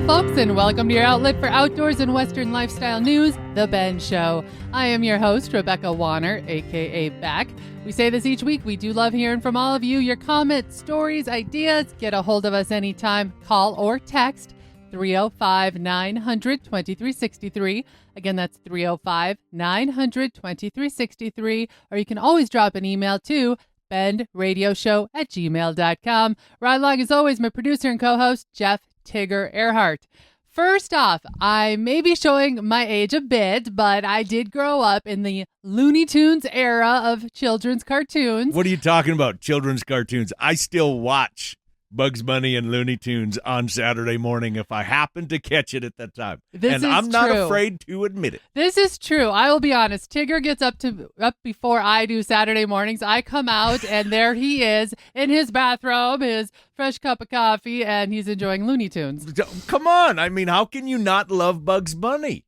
Hello, folks, and welcome to your outlet for outdoors and Western lifestyle news, The Ben Show. I am your host, Rebecca Wanner, a.k.a. Beck. We say this each week. We do love hearing from all of you. Your comments, stories, ideas. Get a hold of us anytime. Call or text 305-900-2363. Again, that's 305-900-2363. Or you can always drop an email to bendradioshow@gmail.com. Ride along, as always, my producer and co-host, Jeff Tigger Erhardt. First off, I may be showing my age a bit, but I did grow up in the Looney Tunes era of children's cartoons. What are you talking about, children's cartoons? I still watch Bugs Bunny and Looney Tunes on Saturday morning if I happen to catch it at that time. I'm not afraid to admit it. This is true. I will be honest. Tigger gets up before I do Saturday mornings. I come out and there he is in his bathrobe, his fresh cup of coffee, and he's enjoying Looney Tunes. Come on. I mean, how can you not love Bugs Bunny?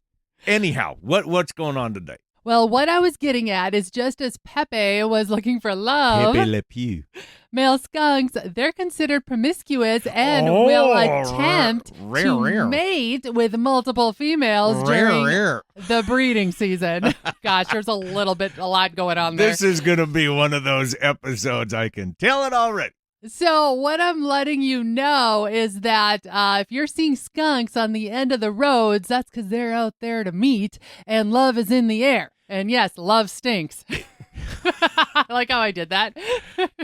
Anyhow, what's going on today? Well, what I was getting at is just as Pepe was looking for love, Pepe Le Pew. Male skunks, they're considered promiscuous and will attempt to mate with multiple females during the breeding season. Gosh, there's a lot going on there. This is going to be one of those episodes. I can tell it already. So what I'm letting you know is that if you're seeing skunks on the end of the roads, that's because they're out there to meet, and love is in the air. And yes, love stinks. I like how I did that.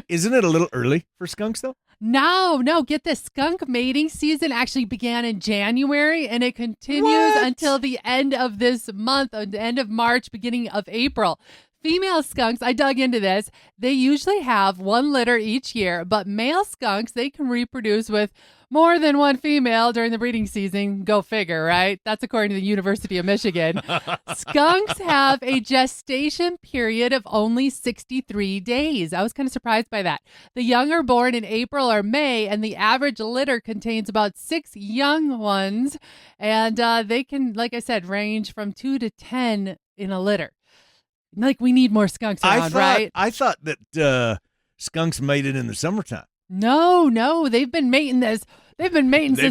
Isn't it a little early for skunks, though? No. Get this. Skunk mating season actually began in January, and it continues until the end of this month, the end of March, beginning of April. Female skunks, I dug into this, they usually have one litter each year, but male skunks, they can reproduce with more than one female during the breeding season. Go figure, right? That's according to the University of Michigan. Skunks have a gestation period of only 63 days. I was kind of surprised by that. The young are born in April or May, and the average litter contains about 6 young ones, and they can, like I said, range from 2 to 10 in a litter. Like, we need more skunks around, right? I thought that skunks mated in the summertime. No, they've been mating since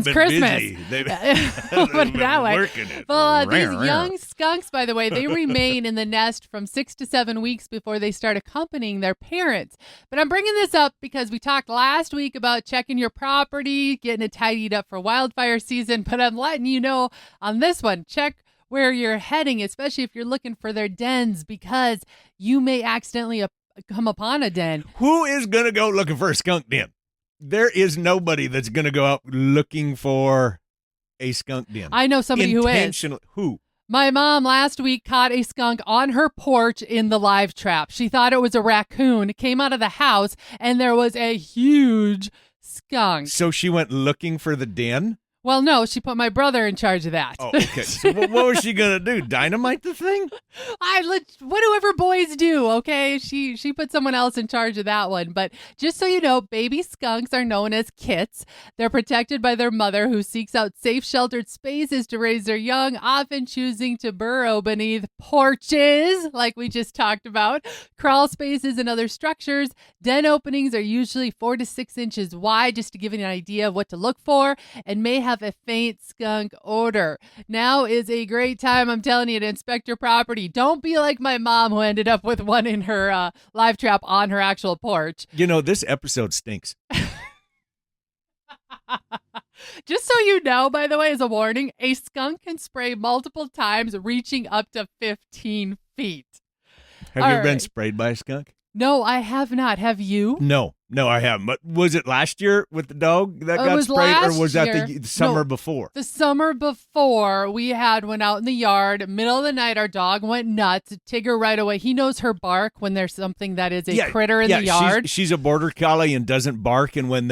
Christmas. Busy. They've Put it that way. Working it. Well, these young skunks, by the way, they remain in the nest from 6 to 7 weeks before they start accompanying their parents. But I'm bringing this up because we talked last week about checking your property, getting it tidied up for wildfire season. But I'm letting you know on this one, check where you're heading, especially if you're looking for their dens, because you may accidentally come upon a den. Who is going to go looking for a skunk den? There is nobody that's going to go out looking for a skunk den. I know somebody who is. Who? My mom last week caught a skunk on her porch in the live trap. She thought it was a raccoon, came out of the house, and there was a huge skunk. So she went looking for the den? Well, no, she put my brother in charge of that. Oh, okay. So what was she going to do? Dynamite the thing? Whatever boys do, okay? She put someone else in charge of that one. But just so you know, baby skunks are known as kits. They're protected by their mother, who seeks out safe, sheltered spaces to raise their young, often choosing to burrow beneath porches, like we just talked about, crawl spaces, and other structures. Den openings are usually 4 to 6 inches wide, just to give you an idea of what to look for, and may have a faint skunk odor. Now is a great time, I'm telling you, to inspect your property. Don't be like my mom, who ended up with one in her live trap on her actual porch. You know, this episode stinks. Just so you know, by the way, as a warning, a skunk can spray multiple times, reaching up to 15 feet. Have you been sprayed by a skunk? No, I have not. Have you? No, I haven't. But was it last year with the dog that got sprayed, or was that the summer before? The summer before, we had one out in the yard. Middle of the night, our dog went nuts. Tigger right away. He knows her bark when there's something that is a critter in the yard. She's a border collie and doesn't bark. And when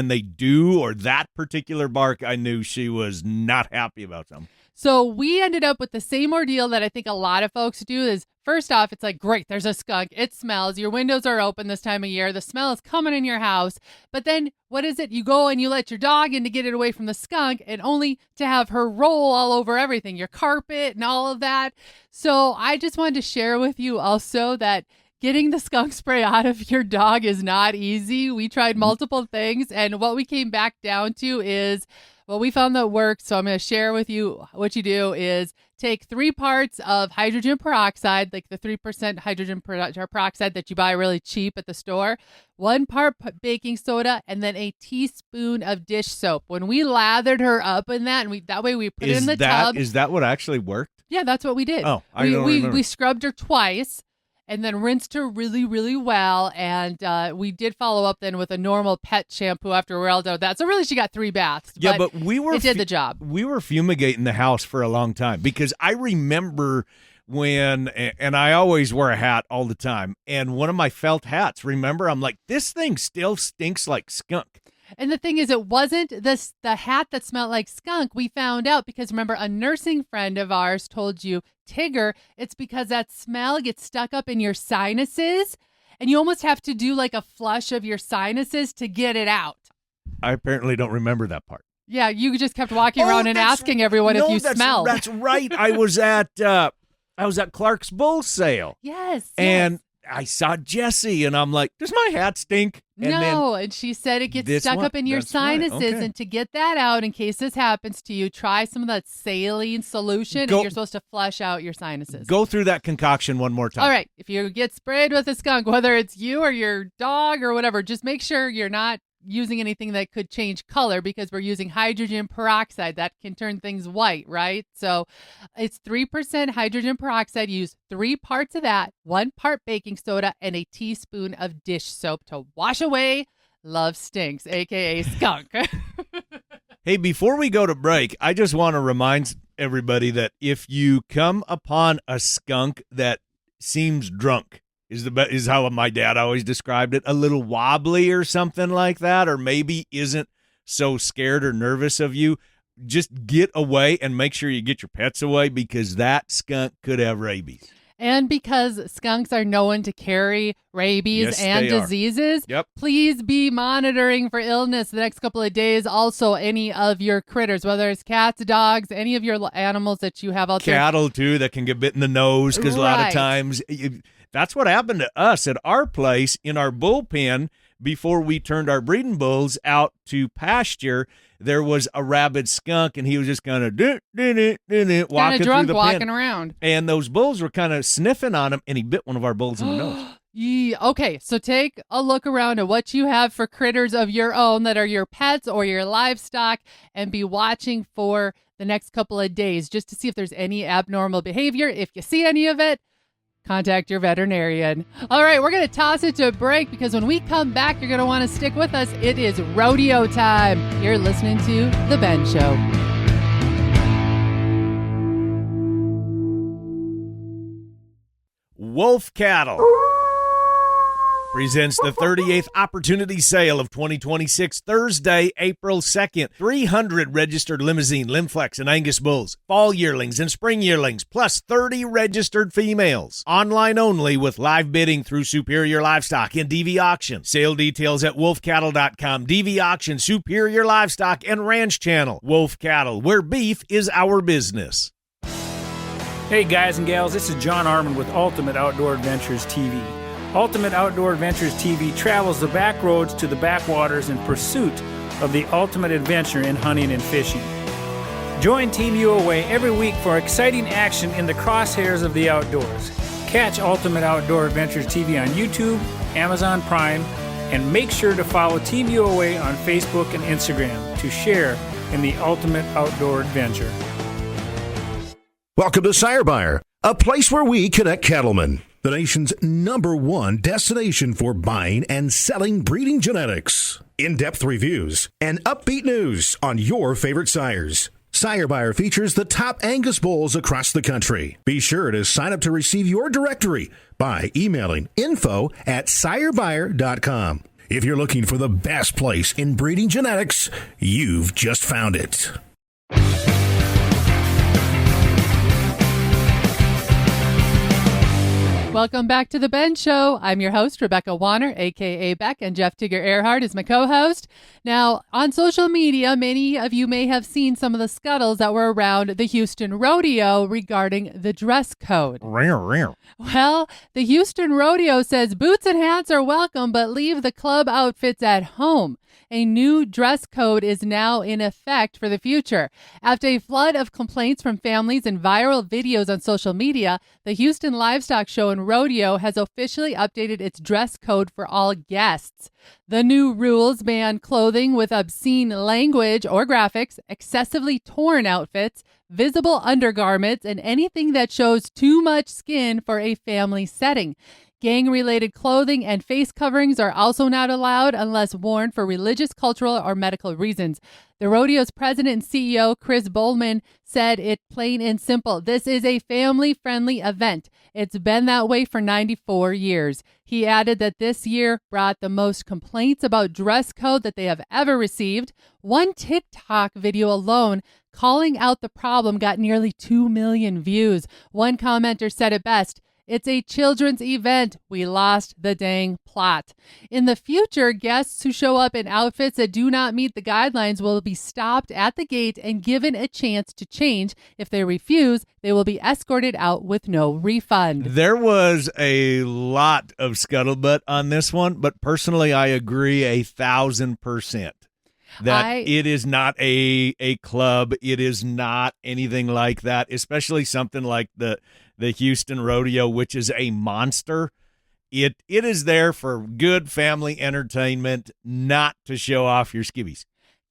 they do, or that particular bark, I knew she was not happy about something. So we ended up with the same ordeal that I think a lot of folks do is, first off, it's like, great, there's a skunk. It smells. Your windows are open this time of year. The smell is coming in your house. But then what is it? You go and you let your dog in to get it away from the skunk, and only to have her roll all over everything, your carpet and all of that. So I just wanted to share with you also that getting the skunk spray out of your dog is not easy. We tried multiple things, and what we came back down to is Well, we found that works, so I'm going to share with you what you do is take 3 parts of hydrogen peroxide, like the 3% hydrogen peroxide that you buy really cheap at the store, 1 part baking soda, and then a teaspoon of dish soap. When we lathered her up in that, and that way we put it in the tub. Is that what actually worked? Yeah, that's what we did. Oh, I don't remember. We scrubbed her twice. And then rinsed her really, really well. And we did follow up then with a normal pet shampoo after we're all done with that. So really, she got 3 baths. Yeah, but it did the job. We were fumigating the house for a long time because I remember when, and I always wear a hat all the time. And one of my felt hats, remember, I'm like, this thing still stinks like skunk. And the thing is, it wasn't the hat that smelled like skunk. We found out because, remember, a nursing friend of ours told you, Tigger, it's because that smell gets stuck up in your sinuses, and you almost have to do like a flush of your sinuses to get it out. I apparently don't remember that part. Yeah, you just kept walking around and asking everyone if you smelled. That's right. I was at Clark's Bull Sale. Yes. And I saw Jessie, and I'm like, does my hat stink? And she said it gets stuck up in your sinuses. Right. Okay. And to get that out, in case this happens to you, try some of that saline solution, and you're supposed to flush out your sinuses. Go through that concoction one more time. All right. If you get sprayed with a skunk, whether it's you or your dog or whatever, just make sure you're not using anything that could change color, because we're using hydrogen peroxide that can turn things white, right? So it's 3% hydrogen peroxide. Use 3 parts of that, 1 part baking soda, and a teaspoon of dish soap to wash away love stinks, aka skunk. Hey, before we go to break, I just want to remind everybody that if you come upon a skunk that seems drunk, is how my dad always described it, a little wobbly or something like that, or maybe isn't so scared or nervous of you, just get away and make sure you get your pets away, because that skunk could have rabies. And because skunks are known to carry rabies and diseases, please be monitoring for illness the next couple of days. Also, any of your critters, whether it's cats, dogs, any of your animals that you have out there. Cattle, too, that can get bit in the nose, because a lot of times that's what happened to us at our place in our bullpen before we turned our breeding bulls out to pasture. There was a rabid skunk, and he was just kind of walking drunk, through the walking pen. around. And those bulls were kind of sniffing on him, and he bit one of our bulls in the nose. Yeah. Okay, so take a look around at what you have for critters of your own that are your pets or your livestock, and be watching for the next couple of days just to see if there's any abnormal behavior. If you see any of it, contact your veterinarian. All right, we're going to toss it to a break, because when we come back, you're going to want to stick with us. It is rodeo time. You're listening to The Ben Show. Wolf Cattle presents the 38th Opportunity Sale of 2026, Thursday, April 2nd. 300 registered Limousine, Limflex, and Angus bulls, fall yearlings and spring yearlings, plus 30 registered females. Online only with live bidding through Superior Livestock and DV Auction. Sale details at wolfcattle.com. DV Auction, Superior Livestock, and Ranch Channel. Wolf Cattle, where beef is our business. Hey guys and gals, this is John Arman with Ultimate Outdoor Adventures TV. Ultimate Outdoor Adventures TV travels the back roads to the backwaters in pursuit of the ultimate adventure in hunting and fishing. Join Team UOA every week for exciting action in the crosshairs of the outdoors. Catch Ultimate Outdoor Adventures TV on YouTube, Amazon Prime, and make sure to follow Team UOA on Facebook and Instagram to share in the ultimate outdoor adventure. Welcome to Sire Buyer, a place where we connect cattlemen. The nation's #1 destination for buying and selling breeding genetics. In-depth reviews and upbeat news on your favorite sires. Sire Buyer features the top Angus bulls across the country. Be sure to sign up to receive your directory by emailing info@sirebuyer.com. If you're looking for the best place in breeding genetics, you've just found it. Welcome back to The Ben Show. I'm your host, Rebecca Wanner, a.k.a. Beck, and Jeff Tigger Erhardt is my co-host. Now, on social media, many of you may have seen some of the scuttles that were around the Houston Rodeo regarding the dress code. Well, the Houston Rodeo says boots and hats are welcome, but leave the club outfits at home. A new dress code is now in effect for the future. After a flood of complaints from families and viral videos on social media, the Houston Livestock Show and Rodeo has officially updated its dress code for all guests. The new rules ban clothing with obscene language or graphics, excessively torn outfits, visible undergarments, and anything that shows too much skin for a family setting. Gang-related clothing and face coverings are also not allowed unless worn for religious, cultural, or medical reasons. The rodeo's president and CEO, Chris Bowman, said it plain and simple. This is a family-friendly event. It's been that way for 94 years. He added that this year brought the most complaints about dress code that they have ever received. One TikTok video alone calling out the problem got nearly 2 million views. One commenter said it best. It's a children's event. We lost the dang plot. In the future, guests who show up in outfits that do not meet the guidelines will be stopped at the gate and given a chance to change. If they refuse, they will be escorted out with no refund. There was a lot of scuttlebutt on this one, but personally, I agree 1,000%. That it is not a club. It is not anything like that, especially something like the Houston Rodeo, which is a monster. It is there for good family entertainment, not to show off your skivvies.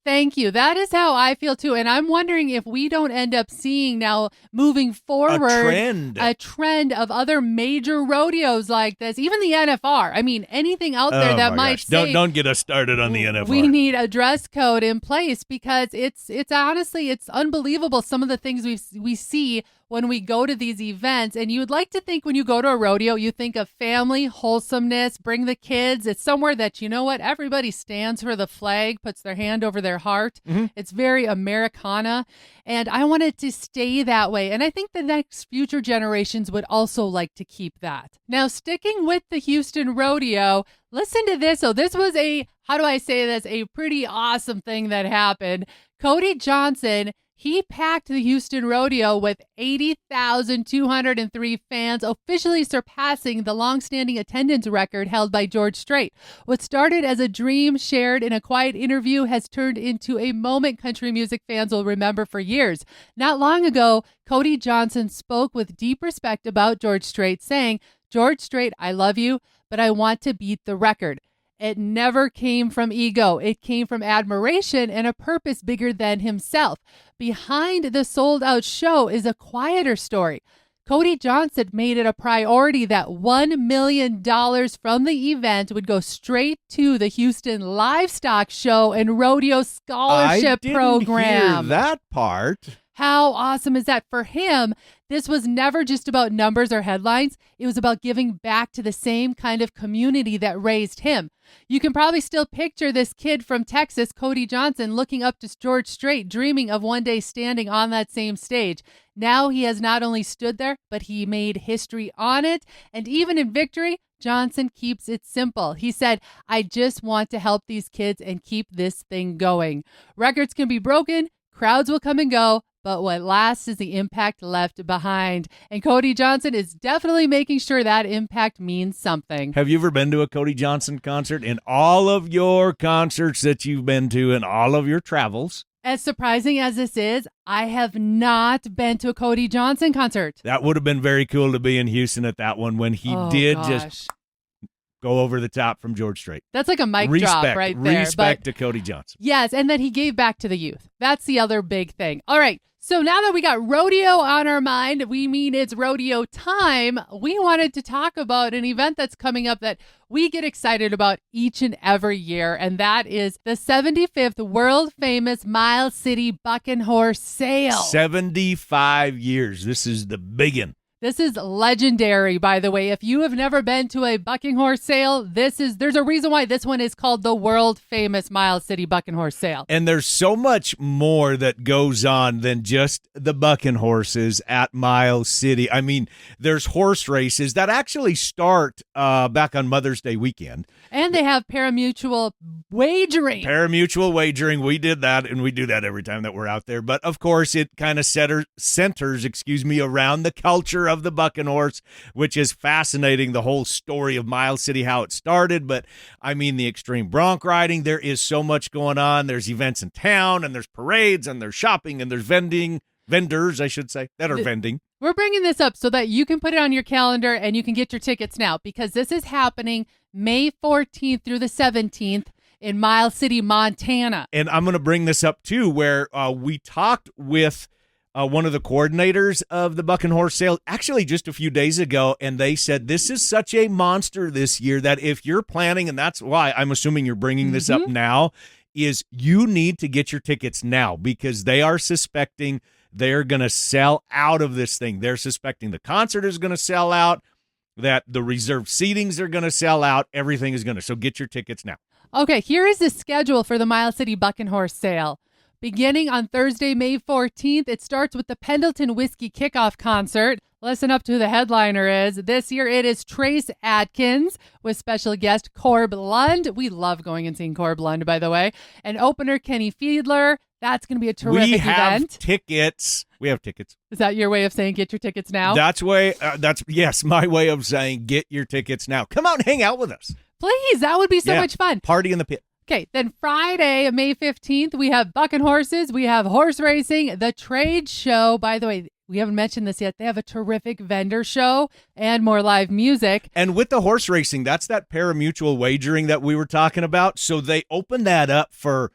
Thank you. That is how I feel too. And I'm wondering if we don't end up seeing now moving forward a trend of other major rodeos like this, even the NFR. I mean, anything out there that might say, don't get us started on the NFR. We need a dress code in place because it's honestly, it's unbelievable some of the things we see when we go to these events. And you would like to think when you go to a rodeo, you think of family, wholesomeness, bring the kids. It's somewhere that, you know what, everybody stands for the flag, puts their hand over their heart. Mm-hmm. It's very Americana. And I want it to stay that way. And I think the next future generations would also like to keep that. Now, sticking with the Houston Rodeo, listen to this. So this was a pretty awesome thing that happened. Cody Johnson, he packed the Houston Rodeo with 80,203 fans, officially surpassing the longstanding attendance record held by George Strait. What started as a dream shared in a quiet interview has turned into a moment country music fans will remember for years. Not long ago, Cody Johnson spoke with deep respect about George Strait, saying, "George Strait, I love you, but I want to beat the record." It never came from ego. It came from admiration and a purpose bigger than himself. Behind the sold-out show is a quieter story. Cody Johnson made it a priority that $1 million from the event would go straight to the Houston Livestock Show and Rodeo Scholarship Program. I didn't hear that part. How awesome is that for him? This was never just about numbers or headlines. It was about giving back to the same kind of community that raised him. You can probably still picture this kid from Texas, Cody Johnson, looking up to George Strait, dreaming of one day standing on that same stage. Now he has not only stood there, but he made history on it. And even in victory, Johnson keeps it simple. He said, "I just want to help these kids and keep this thing going. Records can be broken, crowds will come and go, but what lasts is the impact left behind." And Cody Johnson is definitely making sure that impact means something. Have you ever been to a Cody Johnson concert? In all of your concerts that you've been to and all of your travels? As surprising as this is, I have not been to a Cody Johnson concert. That would have been very cool to be in Houston at that one when he just go over the top from George Strait. That's like a mic drop right there. Respect to Cody Johnson. Yes, and that he gave back to the youth. That's the other big thing. All right, so now that we got rodeo on our mind, we mean it's rodeo time, we wanted to talk about an event that's coming up that we get excited about each and every year, and that is the 75th world-famous Miles City Buck and Horse Sale. 75 years. This is the big one. This is legendary, by the way. If you have never been to a bucking horse sale, there's a reason why this one is called the world famous Miles City Bucking Horse Sale. And there's so much more that goes on than just the bucking horses at Miles City. I mean, there's horse races that actually start back on Mother's Day weekend. And they have pari-mutuel wagering. Pari-mutuel wagering. We did that, and we do that every time that we're out there. But, of course, it kind of centers around the culture of the bucking horse, which is fascinating, the whole story of Miles City, how it started. But, I mean, the extreme bronc riding, there is so much going on. There's events in town, and there's parades, and there's shopping, and there's vendors, I should say, that are vending. We're bringing this up so that you can put it on your calendar and you can get your tickets now, because this is happening May 14th through the 17th in Miles City, Montana. And I'm going to bring this up, too, where we talked with one of the coordinators of the Bucking Horse Sale, actually just a few days ago, and they said this is such a monster this year that if you're planning, and that's why I'm assuming you're bringing this up now, is you need to get your tickets now, because they are suspecting they're going to sell out of this thing. They're suspecting the concert is going to sell out, that the reserved seatings are going to sell out. Everything is going to. So get your tickets now. Okay, here is the schedule for the Miles City Bucking Horse Sale. Beginning on Thursday, May 14th, it starts with the Pendleton Whiskey Kickoff Concert. Listen up to who the headliner is. This year, it is Trace Adkins with special guest Corb Lund. We love going and seeing Corb Lund, by the way. And opener, Kenny Fiedler. That's going to be a terrific event. Tickets. We have tickets. Is that your way of saying get your tickets now? Yes, my way of saying get your tickets now. Come out and hang out with us. Please, that would be so much fun. Party in the pit. Okay, then Friday, May 15th, we have bucking horses, we have horse racing, the trade show. By the way, we haven't mentioned this yet. They have a terrific vendor show and more live music. And with the horse racing, that's that pari-mutuel wagering that we were talking about. So they open that up for,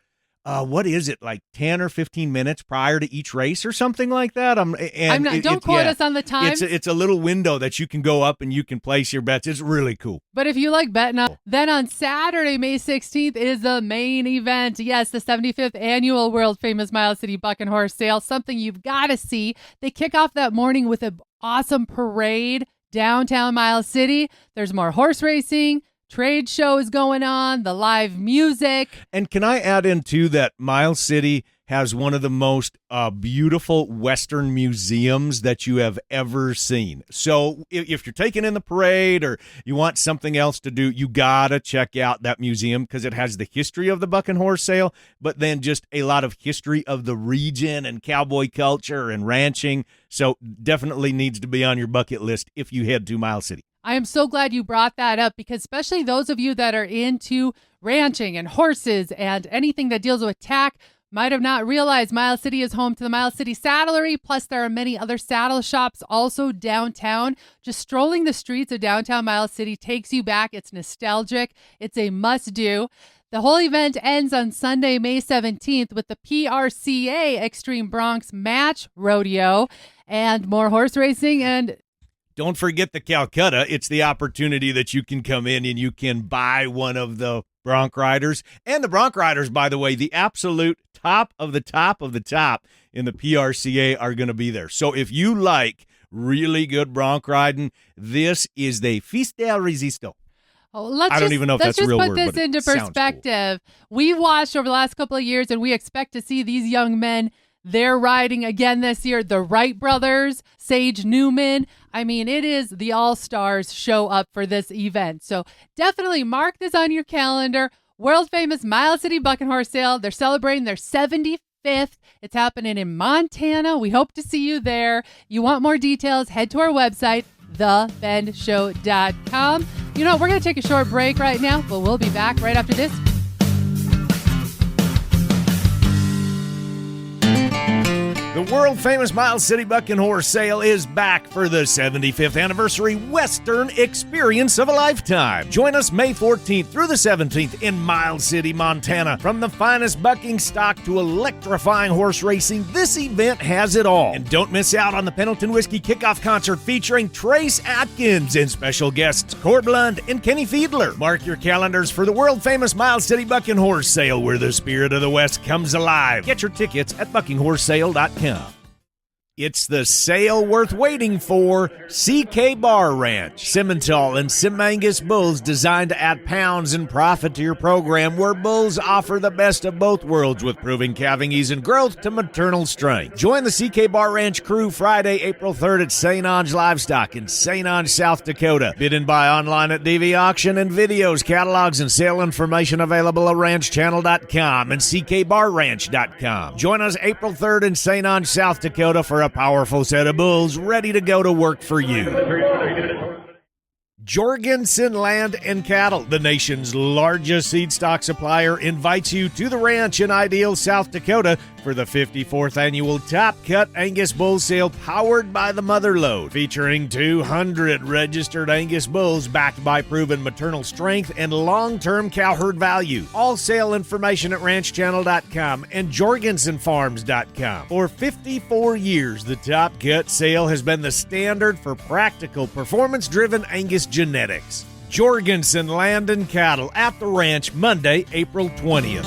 what is it, like 10 or 15 minutes prior to each race or something like that? Don't quote us on the time. It's a little window that you can go up and you can place your bets. It's really cool. But if you like betting up, then on Saturday, May 16th is the main event. Yes, the 75th annual world famous Miles City Bucking Horse Sale, something you've got to see. They kick off that morning with an awesome parade downtown Miles City. There's more horse racing. Trade show is going on, the live music. And can I add in, too, that Miles City has one of the most beautiful Western museums that you have ever seen. So if you're taking in the parade or you want something else to do, you got to check out that museum, because it has the history of the Bucking Horse Sale, but then just a lot of history of the region and cowboy culture and ranching. So definitely needs to be on your bucket list if you head to Miles City. I am so glad you brought that up, because especially those of you that are into ranching and horses and anything that deals with tack might have not realized Miles City is home to the Miles City Saddlery. Plus, there are many other saddle shops also downtown. Just strolling the streets of downtown Miles City takes you back. It's nostalgic. It's a must-do. The whole event ends on Sunday, May 17th with the PRCA Extreme Bronx Match Rodeo and more horse racing. And don't forget the Calcutta. It's the opportunity that you can come in and you can buy one of the bronc riders. And the bronc riders, by the way, the absolute top of the top of the top in the PRCA are going to be there. So if you like really good bronc riding, this is the Fiste al Resisto. I don't even know if that's a real word. Let's just put this into perspective. Cool. We've watched over the last couple of years, and we expect to see these young men. They're riding again this year. The Wright brothers, Sage Newman. I mean, it is the all-stars show up for this event. So definitely mark this on your calendar. World famous Miles City Bucking Horse Sale. They're celebrating their 75th. It's happening in Montana. We hope to see you there. You want more details, head to our website, thebendshow.com. You know, we're going to take a short break right now, but we'll be back right after this. The world-famous Miles City Bucking Horse Sale is back for the 75th anniversary Western experience of a lifetime. Join us May 14th through the 17th in Miles City, Montana. From the finest bucking stock to electrifying horse racing, this event has it all. And don't miss out on the Pendleton Whiskey Kickoff Concert featuring Trace Adkins and special guests Corb Lund and Kenny Fiedler. Mark your calendars for the world-famous Miles City Bucking Horse Sale, where the spirit of the West comes alive. Get your tickets at buckinghorsesale.com. It's the sale worth waiting for. CK Bar Ranch, Simmental and Sim Angus bulls designed to add pounds and profit to your program, where bulls offer the best of both worlds with proving calving ease and growth to maternal strength. Join the CK Bar Ranch crew Friday, April 3rd at St. Ange Livestock in St. Ange, South Dakota. Bid and buy online at DV Auction, and videos, catalogs, and sale information available at ranchchannel.com and ckbarranch.com. Join us April 3rd in St. Ange, South Dakota for a powerful set of bulls ready to go to work for you. Jorgensen Land and Cattle, the nation's largest seed stock supplier, invites you to the ranch in Ideal, South Dakota for the 54th annual Top Cut Angus Bull Sale powered by the Mother Lode, featuring 200 registered Angus bulls backed by proven maternal strength and long-term cow herd value. All sale information at ranchchannel.com and jorgensenfarms.com. For 54 years, the Top Cut sale has been the standard for practical, performance-driven Angus genetics. Jorgensen Land and Cattle at the ranch, Monday, April 20th.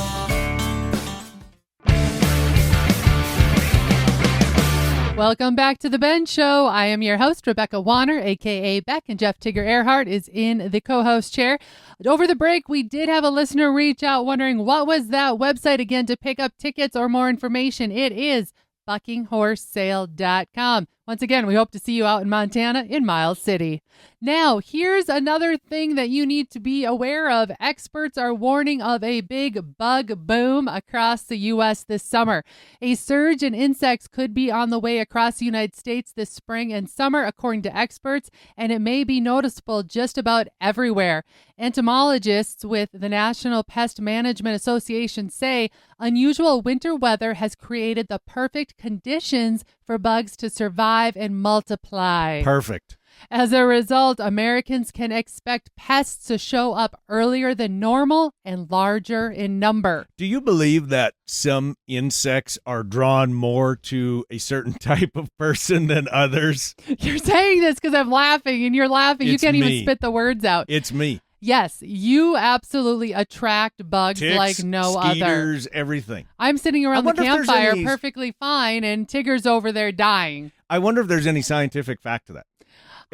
Welcome back to The Ben Show. I am your host, Rebecca Wanner, a.k.a. Beck, and Jeff Tigger Erhardt is in the co-host chair. Over the break, we did have a listener reach out wondering what was that website again to pick up tickets or more information. It is buckinghorsesale.com. Once again, we hope to see you out in Montana in Miles City. Now, here's another thing that you need to be aware of. Experts are warning of a big bug boom across the U.S. this summer. A surge in insects could be on the way across the United States this spring and summer, according to experts, and it may be noticeable just about everywhere. Entomologists with the National Pest Management Association say unusual winter weather has created the perfect conditions for bugs to survive and multiply. Perfect. As a result, Americans can expect pests to show up earlier than normal and larger in number. Do you believe that some insects are drawn more to a certain type of person than others? You're saying this because I'm laughing, and you're laughing. You can't even spit the words out. It's me. Yes, you absolutely attract bugs Ticks, like no other. Skeeters, everything. I'm sitting around the wonder if there's campfire any- perfectly fine, and Tigger's over there dying. I wonder if there's any scientific fact to that.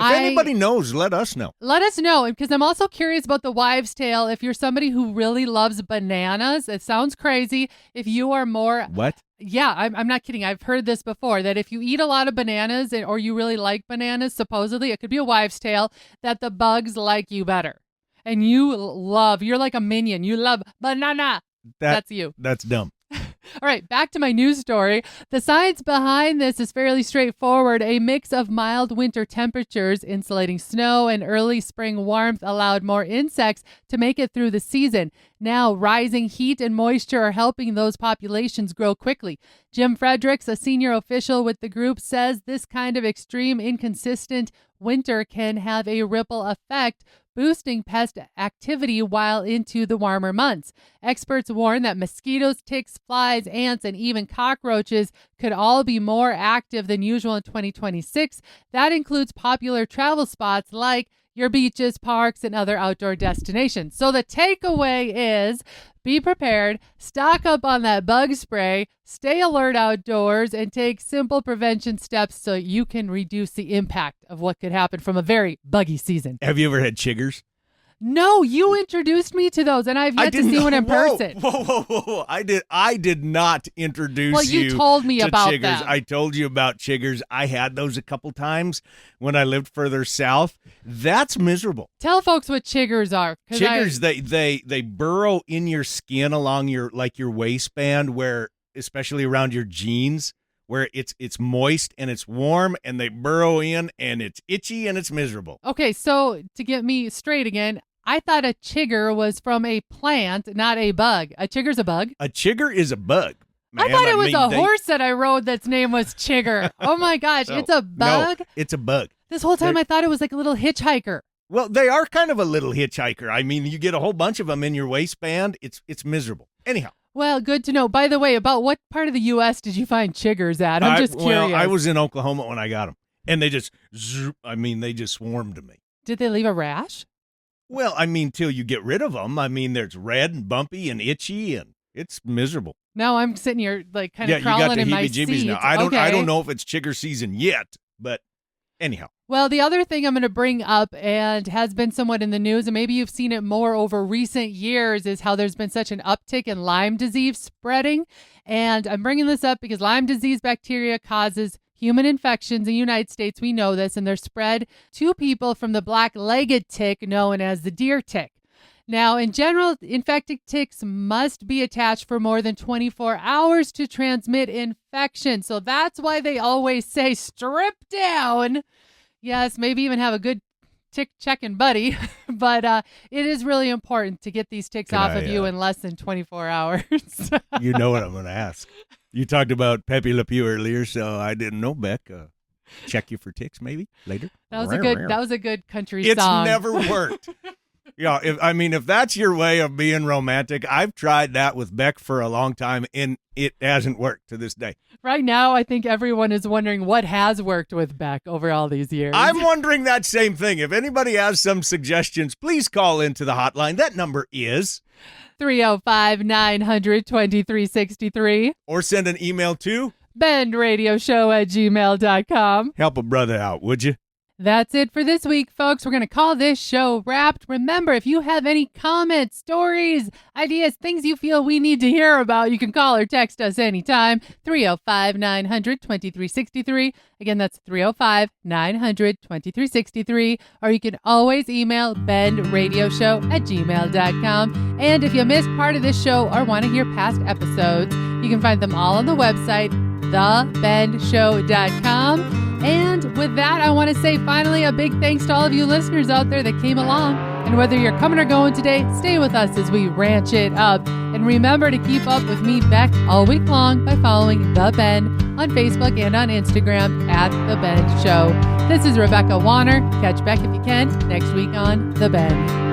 If anybody knows, let us know. Let us know, because I'm also curious about the wives' tale. If you're somebody who really loves bananas, it sounds crazy. If you are more... What? Yeah, I'm not kidding. I've heard this before, that if you eat a lot of bananas or you really like bananas, supposedly, it could be a wives' tale, that the bugs like you better. And you're like a minion. You love banana. That's you. That's dumb. All right, back to my news story. The science behind this is fairly straightforward. A mix of mild winter temperatures, insulating snow, and early spring warmth allowed more insects to make it through the season. Now, rising heat and moisture are helping those populations grow quickly. Jim Fredericks, a senior official with the group, says this kind of extreme, inconsistent winter can have a ripple effect, boosting pest activity while into the warmer months. Experts warn that mosquitoes, ticks, flies, ants, and even cockroaches could all be more active than usual in 2026. That includes popular travel spots like your beaches, parks, and other outdoor destinations. So the takeaway is be prepared, stock up on that bug spray, stay alert outdoors, and take simple prevention steps so you can reduce the impact of what could happen from a very buggy season. Have you ever had chiggers? No, you introduced me to those, and I've yet to see one in person. Whoa. I did not introduce you. Well, you told me to about chiggers. them. I told you about chiggers. I had those a couple times when I lived further south. That's miserable. Tell folks what chiggers are. Chiggers, they burrow in your skin along your waistband, where especially around your jeans, where it's moist and it's warm, and they burrow in and it's itchy and it's miserable. Okay, so to get me straight again, I thought a chigger was from a plant, not a bug. A chigger's a bug? A chigger is a bug. I thought it was a horse that I rode that's name was Chigger. Oh my gosh, it's a bug? No, it's a bug. This whole time I thought it was like a little hitchhiker. Well, they are kind of a little hitchhiker. I mean, you get a whole bunch of them in your waistband. It's miserable. Anyhow. Well, good to know. By the way, about what part of the U.S. did you find chiggers at? I'm just curious. Well, I was in Oklahoma when I got them, and they just swarmed me. Did they leave a rash? Well, I mean, till you get rid of them. I mean, there's red and bumpy and itchy, and it's miserable. Now I'm sitting here like kind of you got crawling the in my heebie-jeebies seat. now. I don't Okay. know if it's chigger season yet, but anyhow. Well, the other thing I'm going to bring up and has been somewhat in the news, and maybe you've seen it more over recent years, is how there's been such an uptick in Lyme disease spreading. And I'm bringing this up because Lyme disease bacteria causes human infections in the United States. We know this, and they're spread to people from the black-legged tick known as the deer tick. Now, in general, infected ticks must be attached for more than 24 hours to transmit infection. So that's why they always say strip down. Yes, maybe even have a good tick checking buddy. But it is really important to get these ticks off of you in less than 24 hours. You know what I'm going to ask. You talked about Pepe Le Pew earlier, so I didn't know, Beck. Check you for ticks maybe later. That was a good country It's song. never worked. Yeah, if that's your way of being romantic, I've tried that with Beck for a long time, and it hasn't worked to this day. Right now, I think everyone is wondering what has worked with Beck over all these years. I'm wondering that same thing. If anybody has some suggestions, please call into the hotline. That number is 305-900-2363. Or send an email to bendradioshow@gmail.com. help a brother out, would you? That's it for this week, folks. We're going to call this show wrapped. Remember, if you have any comments, stories, ideas, things you feel we need to hear about, you can call or text us anytime. 305-900-2363. Again, that's 305-900-2363. Or you can always email bendradioshow@gmail.com. And if you missed part of this show or want to hear past episodes, you can find them all on the website, thebendshow.com. And with that, I want to say finally a big thanks to all of you listeners out there that came along. And whether you're coming or going today, stay with us as we ranch it up. And remember to keep up with me, Beck, all week long by following The Ben on Facebook and on Instagram @The Ben Show. This is Rebecca Wanner. Catch Beck if you can next week on The Ben.